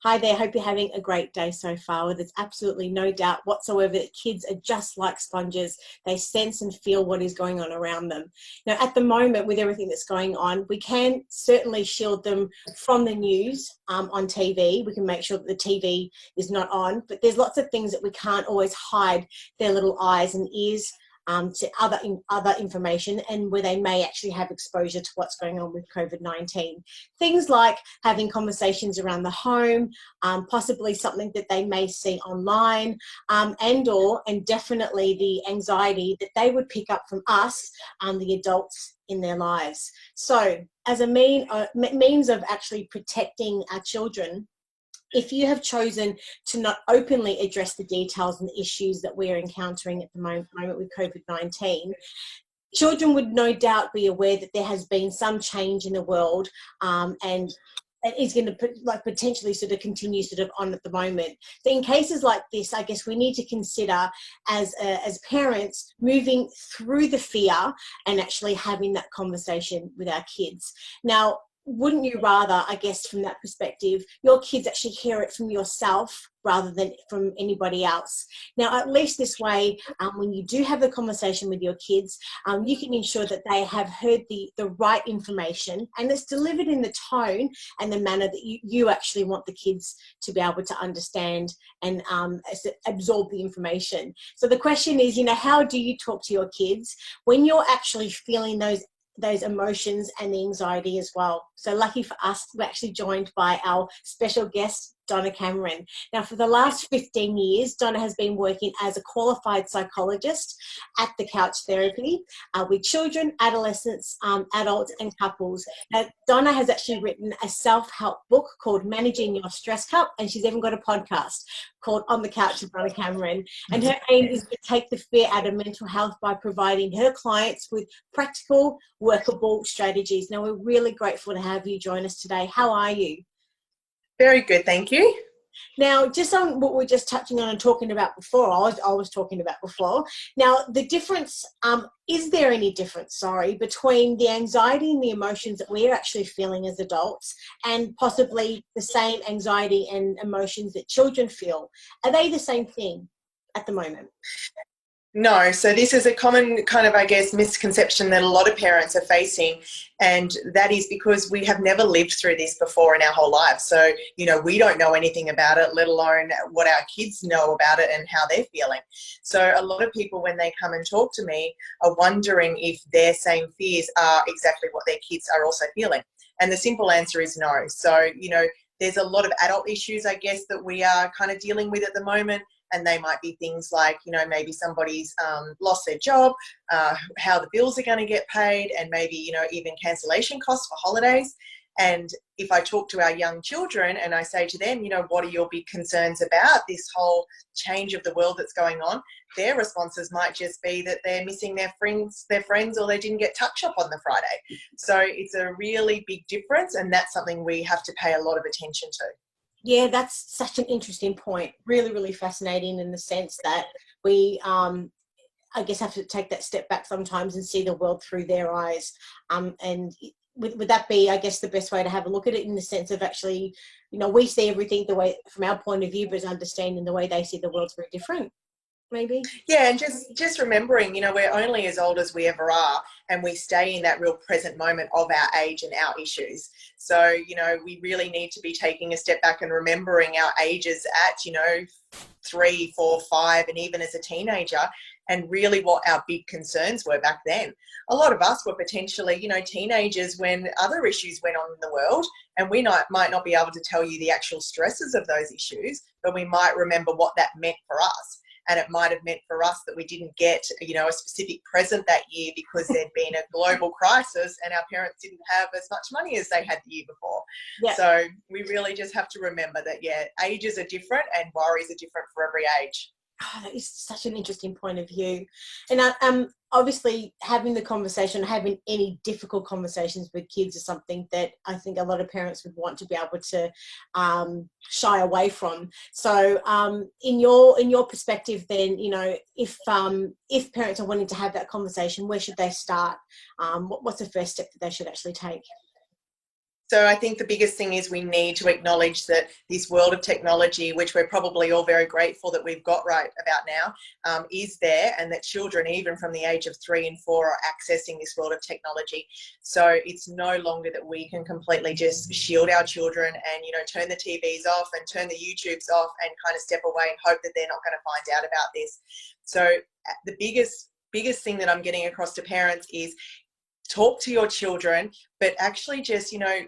Hi there, hope you're having a great day so far. There's absolutely no doubt whatsoever that kids are just like sponges. They sense and feel what is going on around them. Now, at the moment, with everything that's going on, we can certainly shield them from the news on TV. We can make sure that the TV is not on, but there's lots of things that we can't always hide their little eyes and ears to other information, and where they may actually have exposure to what's going on with COVID-19. Things like having conversations around the home, possibly something that they may see online, and definitely the anxiety that they would pick up from us, the adults in their lives. So as a means of actually protecting our children, if you have chosen to not openly address the details and the issues that we're encountering at the moment with COVID-19, children would no doubt be aware that there has been some change in the world, and it is going to potentially sort of continue on at the moment. So in cases like this, I guess we need to consider as parents moving through the fear and actually having that conversation with our kids. Now, wouldn't you rather, I guess, from that perspective, your kids actually hear it from yourself rather than from anybody else? Now, at least this way, when you do have the conversation with your kids, you can ensure that they have heard the right information, and it's delivered in the tone and the manner that you actually want the kids to be able to understand and absorb the information. So the question is, how do you talk to your kids when you're actually feeling those emotions and the anxiety as well? So lucky for us, we're actually joined by our special guest, Donna Cameron. Now, for the last 15 years, Donna has been working as a qualified psychologist at the Couch Therapy with children, adolescents, adults and couples. Now, Donna has actually written a self-help book called Managing Your Stress Cup, and she's even got a podcast called On the Couch with Donna Cameron. And her aim is to take the fear out of mental health by providing her clients with practical, workable strategies. Now, we're really grateful to have you join us today. How are you? Very good, thank you. Now, just on what we're just touching on and talking about before, I was talking about before. Now, the difference, is there any difference, between the anxiety and the emotions that we're actually feeling as adults and possibly the same anxiety and emotions that children feel? Are they the same thing at the moment? No, so this is a common kind of, misconception that a lot of parents are facing, and that is because we have never lived through this before in our whole lives. So, we don't know anything about it, let alone what our kids know about it and how they're feeling. So a lot of people, when they come and talk to me, are wondering if their same fears are exactly what their kids are also feeling. And the simple answer is no. So, there's a lot of adult issues, I guess, that we are kind of dealing with at the moment. And they might be things like, maybe somebody's lost their job, how the bills are going to get paid, and maybe, even cancellation costs for holidays. And if I talk to our young children and I say to them, what are your big concerns about this whole change of the world that's going on, their responses might just be that they're missing their friends, or they didn't get tuck shop on the Friday. So it's a really big difference, and that's something we have to pay a lot of attention to. Yeah, that's such an interesting point. Really, really fascinating in the sense that we, I guess, have to take that step back sometimes and see the world through their eyes. And would that be, I guess, the best way to have a look at it, in the sense of actually, we see everything the way from our point of view, but understanding the way they see the world's very different, maybe? Yeah, and just remembering, we're only as old as we ever are, and we stay in that real present moment of our age and our issues. So, we really need to be taking a step back and remembering our ages at, 3, 4, 5, and even as a teenager, and really what our big concerns were back then. A lot of us were potentially, teenagers when other issues went on in the world, and we might not be able to tell you the actual stresses of those issues, but we might remember what that meant for us. And it might have meant for us that we didn't get, a specific present that year because there'd been a global crisis and our parents didn't have as much money as they had the year before. Yeah. So we really just have to remember that, ages are different and worries are different for every age. Oh, that is such an interesting point of view. And obviously having the conversation, having any difficult conversations with kids is something that I think a lot of parents would want to be able to shy away from. So in your perspective then, if parents are wanting to have that conversation, where should they start? What's the first step that they should actually take? So I think the biggest thing is we need to acknowledge that this world of technology, which we're probably all very grateful that we've got right about now, is there, and that children, even from the age of 3 and 4, are accessing this world of technology. So it's no longer that we can completely just shield our children and, you know, turn the TVs off and turn the YouTubes off and kind of step away and hope that they're not going to find out about this. So the biggest thing that I'm getting across to parents is talk to your children, but actually just, you know,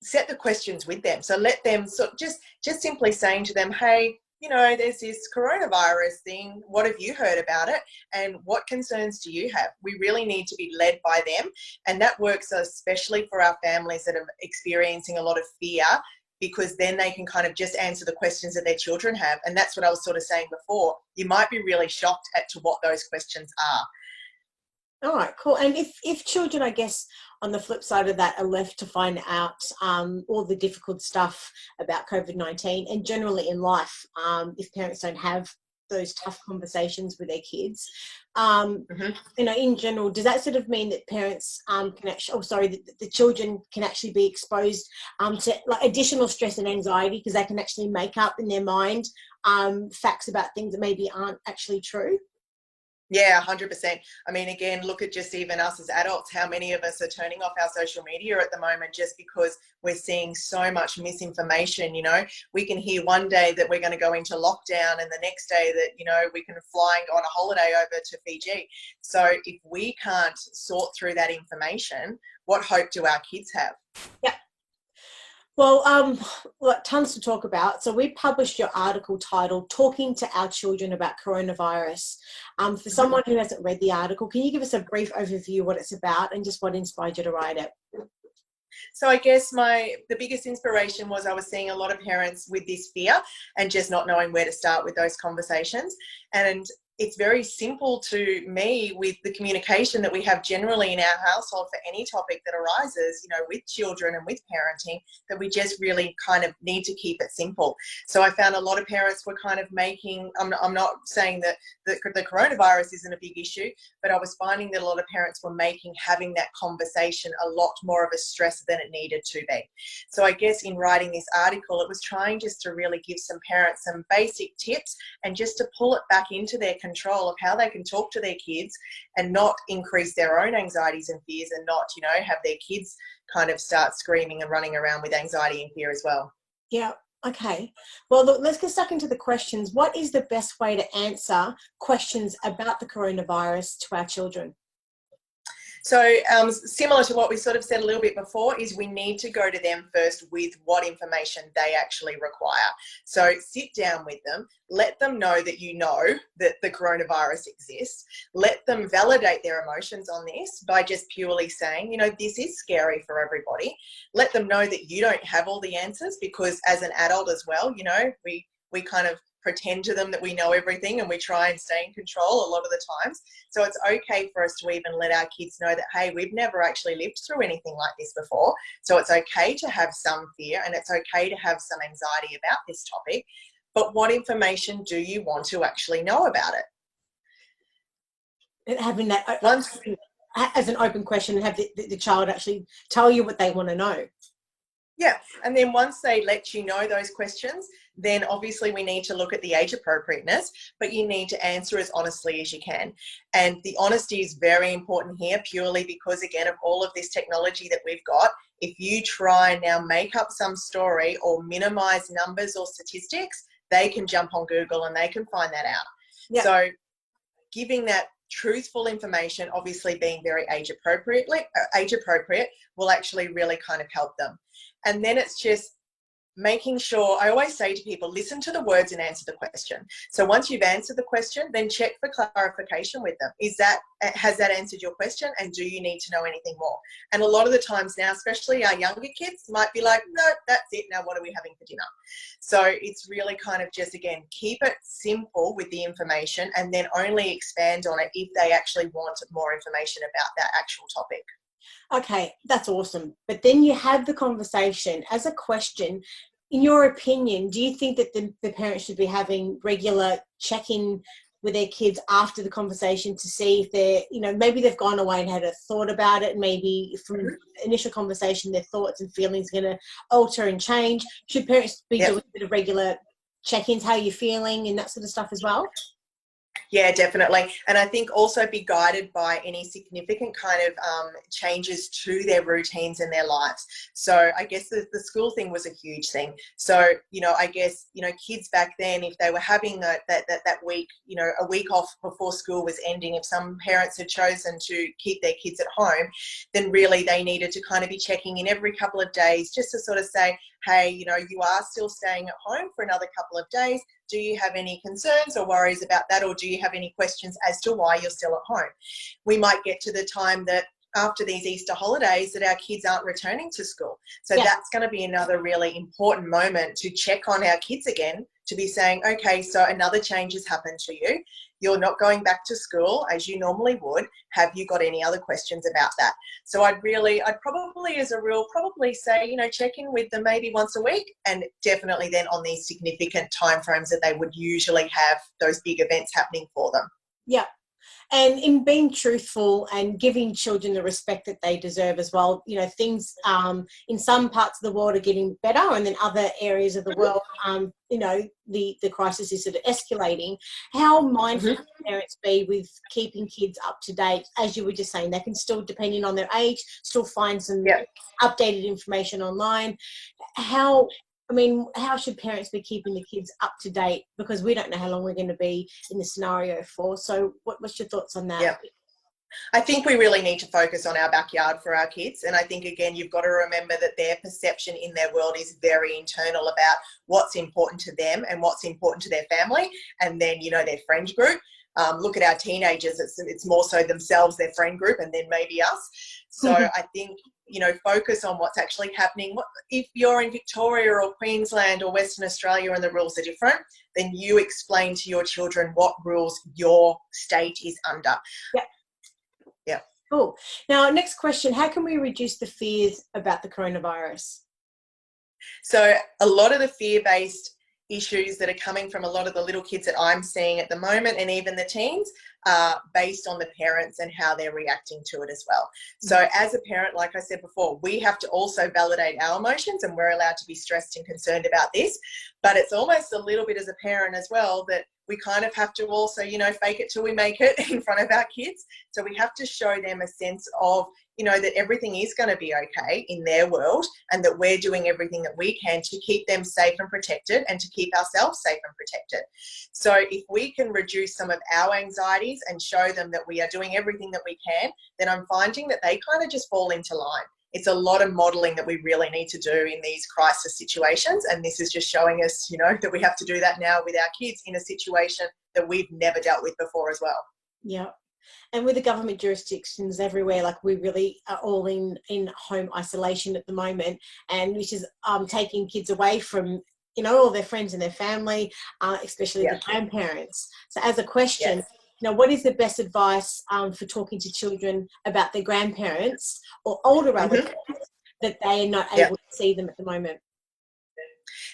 set the questions with them. So let them just simply saying to them, hey, you know, there's this coronavirus thing. What have you heard about it? And what concerns do you have? We really need to be led by them. And that works especially for our families that are experiencing a lot of fear, because then they can kind of just answer the questions that their children have. And that's what I was sort of saying before. You might be really shocked at to what those questions are. All right, cool. And if children, I guess, on the flip side of that, are left to find out all the difficult stuff about COVID-19 and generally in life, if parents don't have those tough conversations with their kids, you know, in general, does that sort of mean that parents can actually, the children can actually be exposed to like additional stress and anxiety because they can actually make up in their mind facts about things that maybe aren't actually true? Yeah, 100%. I mean, again, look at just even us as adults, how many of us are turning off our social media at the moment just because we're seeing so much misinformation. You know, we can hear one day that we're going to go into lockdown and the next day that, you know, we can fly on a holiday over to Fiji. So if we can't sort through that information, what hope do our kids have? Yeah. Well, tons to talk about. So we published your article titled Talking to Our Children About Coronavirus. For someone who hasn't read the article, can you give us a brief overview of what it's about and just what inspired you to write it? So I guess the biggest inspiration was I was seeing a lot of parents with this fear and just not knowing where to start with those conversations. And it's very simple to me with the communication that we have generally in our household for any topic that arises, you know, with children and with parenting, that we just really kind of need to keep it simple. So I found a lot of parents were kind of making, I'm not saying that the coronavirus isn't a big issue, but I was finding that a lot of parents were making having that conversation a lot more of a stress than it needed to be. So I guess in writing this article, it was trying just to really give some parents some basic tips and just to pull it back into their control of how they can talk to their kids and not increase their own anxieties and fears and not, you know, have their kids kind of start screaming and running around with anxiety and fear as well. Yeah. Okay. Well, look, let's get stuck into the questions. What is the best way to answer questions about the coronavirus to our children? So similar to what we sort of said a little bit before, is we need to go to them first with what information they actually require. So sit down with them, let them know that you know that the coronavirus exists, let them validate their emotions on this by just purely saying, you know, this is scary for everybody. Let them know that you don't have all the answers, because as an adult as well, you know, we kind of pretend to them that we know everything and we try and stay in control a lot of the times. So it's okay for us to even let our kids know that, hey, we've never actually lived through anything like this before. So it's okay to have some fear and it's okay to have some anxiety about this topic. But what information do you want to actually know about it? Having that as an open question and have the child actually tell you what they want to know. Yeah, and then once they let you know those questions, then obviously we need to look at the age appropriateness, but you need to answer as honestly as you can. And the honesty is very important here, purely because, again, of all of this technology that we've got, if you try and now make up some story or minimize numbers or statistics, they can jump on Google and they can find that out. Yeah. So giving that truthful information, obviously being very age appropriate, will actually really kind of help them. And then it's just making sure, I always say to people, listen to the words and answer the question. So once you've answered the question, then check for clarification with them. Has that answered your question? And do you need to know anything more? And a lot of the times now, especially our younger kids, might be like, no, that's it. Now what are we having for dinner? So it's really kind of just, again, keep it simple with the information and then only expand on it if they actually want more information about that actual topic. Okay, that's awesome. But then you have the conversation as a question. In your opinion, do you think that the parents should be having regular check-in with their kids after the conversation to see if they're, you know, maybe they've gone away and had a thought about it. Maybe from the initial conversation, their thoughts and feelings are going to alter and change. Should parents be doing a bit of regular check-ins, how you're feeling and that sort of stuff as well? Yeah, definitely. And I think also be guided by any significant kind of changes to their routines in their lives. So I guess the school thing was a huge thing. So, you know, I guess, you know, kids back then, if they were having that week, you know, a week off before school was ending, if some parents had chosen to keep their kids at home, then really they needed to kind of be checking in every couple of days just to sort of say, hey, you know, you are still staying at home for another couple of days. Do you have any concerns or worries about that? Or do you have any questions as to why you're still at home? We might get to the time that after these Easter holidays that our kids aren't returning to school. So that's going to be another really important moment to check on our kids again, to be saying, okay, so another change has happened to you. You're not going back to school as you normally would. Have you got any other questions about that? So I'd probably as a rule, say, you know, check in with them maybe once a week, and definitely then on these significant timeframes that they would usually have those big events happening for them. Yeah. And in being truthful and giving children the respect that they deserve as well, you know, things in some parts of the world are getting better, and then other areas of the world, you know, the crisis is sort of escalating. How mindful can parents be with keeping kids up to date? As you were just saying, they can still, depending on their age, still find some updated information online. How should parents be keeping the kids up to date? Because we don't know how long we're going to be in the scenario for. So what's your thoughts on that? Yeah. I think we really need to focus on our backyard for our kids. And I think, again, you've got to remember that their perception in their world is very internal about what's important to them and what's important to their family, and then, you know, their friend group. Look at our teenagers, it's more so themselves, their friend group, and then maybe us. So I think, you know, focus on what's actually happening. If you're in Victoria or Queensland or Western Australia and the rules are different, then you explain to your children what rules your state is under. Yeah. Cool. Now, next question, how can we reduce the fears about the coronavirus? So a lot of the fear-based issues that are coming from a lot of the little kids that I'm seeing at the moment, and even the teens, are based on the parents and how they're reacting to it as well. So as a parent, like I said before, we have to also validate our emotions, and we're allowed to be stressed and concerned about this. But it's almost a little bit as a parent as well that we kind of have to also, you know, fake it till we make it in front of our kids. So we have to show them a sense of, you know, that everything is going to be okay in their world, and that we're doing everything that we can to keep them safe and protected, and to keep ourselves safe and protected. So if we can reduce some of our anxieties and show them that we are doing everything that we can, then I'm finding that they kind of just fall into line. It's a lot of modelling that we really need to do in these crisis situations, and this is just showing us, you know, that we have to do that now with our kids in a situation that we've never dealt with before as well. Yeah. And with the government jurisdictions everywhere, like we really are all in home isolation at the moment, and which is taking kids away from, you know, all their friends and their family, especially the grandparents. So as a question, you know, what is the best advice for talking to children about their grandparents or older relatives that they are not able to see them at the moment?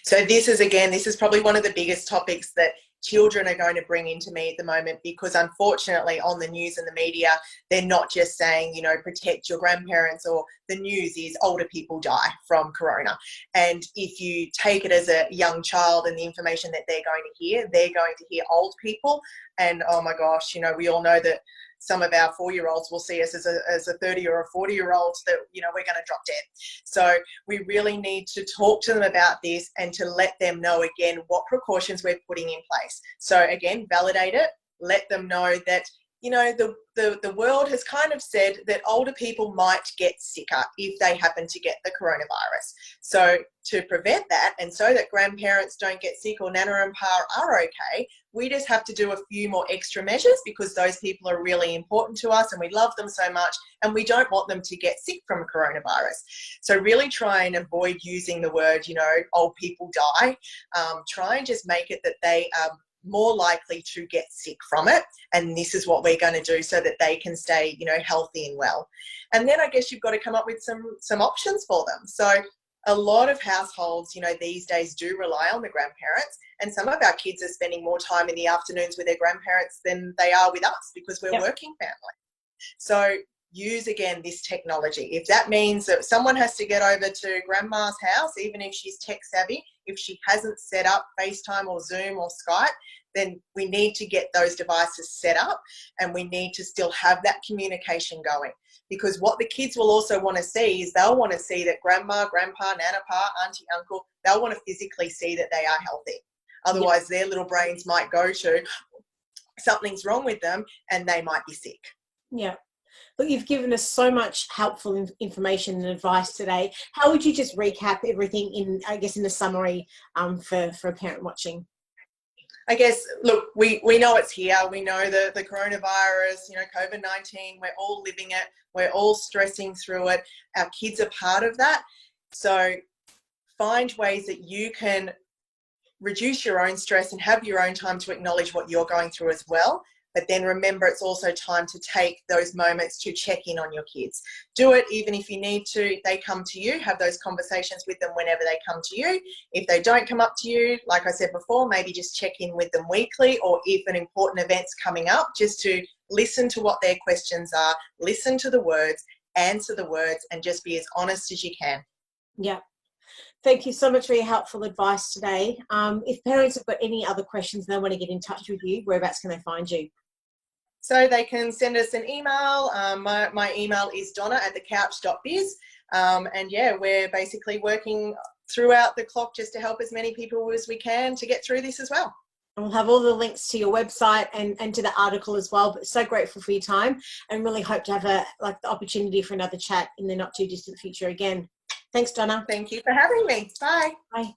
So this is probably one of the biggest topics that children are going to bring into me at the moment, because unfortunately on the news and the media, they're not just saying, you know, protect your grandparents, or the news is older people die from corona. And if you take it as a young child and the information that they're going to hear old people. And oh my gosh, you know, we all know that some of our 4-year-olds will see us as a 30 or a 40-year-old that, you know, we're going to drop dead. So we really need to talk to them about this and to let them know again what precautions we're putting in place. So again, validate it, let them know that, you know, the world has kind of said that older people might get sicker if they happen to get the coronavirus. So to prevent that, and so that grandparents don't get sick or Nana and Pa are okay, we just have to do a few more extra measures, because those people are really important to us and we love them so much, and we don't want them to get sick from coronavirus. So really try and avoid using the word, you know, old people die. Try and just make it that they are more likely to get sick from it, and this is what we're going to do so that they can stay, you know, healthy and well. And then I guess you've got to come up with some options for them. So a lot of households, these days do rely on the grandparents, and some of our kids are spending more time in the afternoons with their grandparents than they are with us because we're working family. So use, again, this technology. If that means that someone has to get over to grandma's house, even if she's tech savvy, if she hasn't set up FaceTime or Zoom or Skype, then we need to get those devices set up, and we need to still have that communication going. Because what the kids will also want to see is they'll want to see that grandma, grandpa, nana, pa, auntie, uncle, they'll want to physically see that they are healthy. Otherwise, their little brains might go to something's wrong with them and they might be sick. Yeah. Look, you've given us so much helpful information and advice today. How would you just recap everything in a summary for a parent watching? I guess, look, we know it's here. We know the coronavirus, COVID-19, we're all living it. We're all stressing through it. Our kids are part of that. So find ways that you can reduce your own stress and have your own time to acknowledge what you're going through as well. But then remember, it's also time to take those moments to check in on your kids. Do it even if you need to. They come to you, have those conversations with them whenever they come to you. If they don't come up to you, like I said before, maybe just check in with them weekly, or if an important event's coming up, just to listen to what their questions are, listen to the words, answer the words, and just be as honest as you can. Yeah. Thank you so much for your helpful advice today. If parents have got any other questions and they want to get in touch with you, whereabouts can they find you? So they can send us an email. My email is donna@thecouch.biz. And yeah, we're basically working throughout the clock just to help as many people as we can to get through this as well. And we'll have all the links to your website and to the article as well. But so grateful for your time, and really hope to have the opportunity for another chat in the not too distant future again. Thanks, Donna. Thank you for having me. Bye. Bye.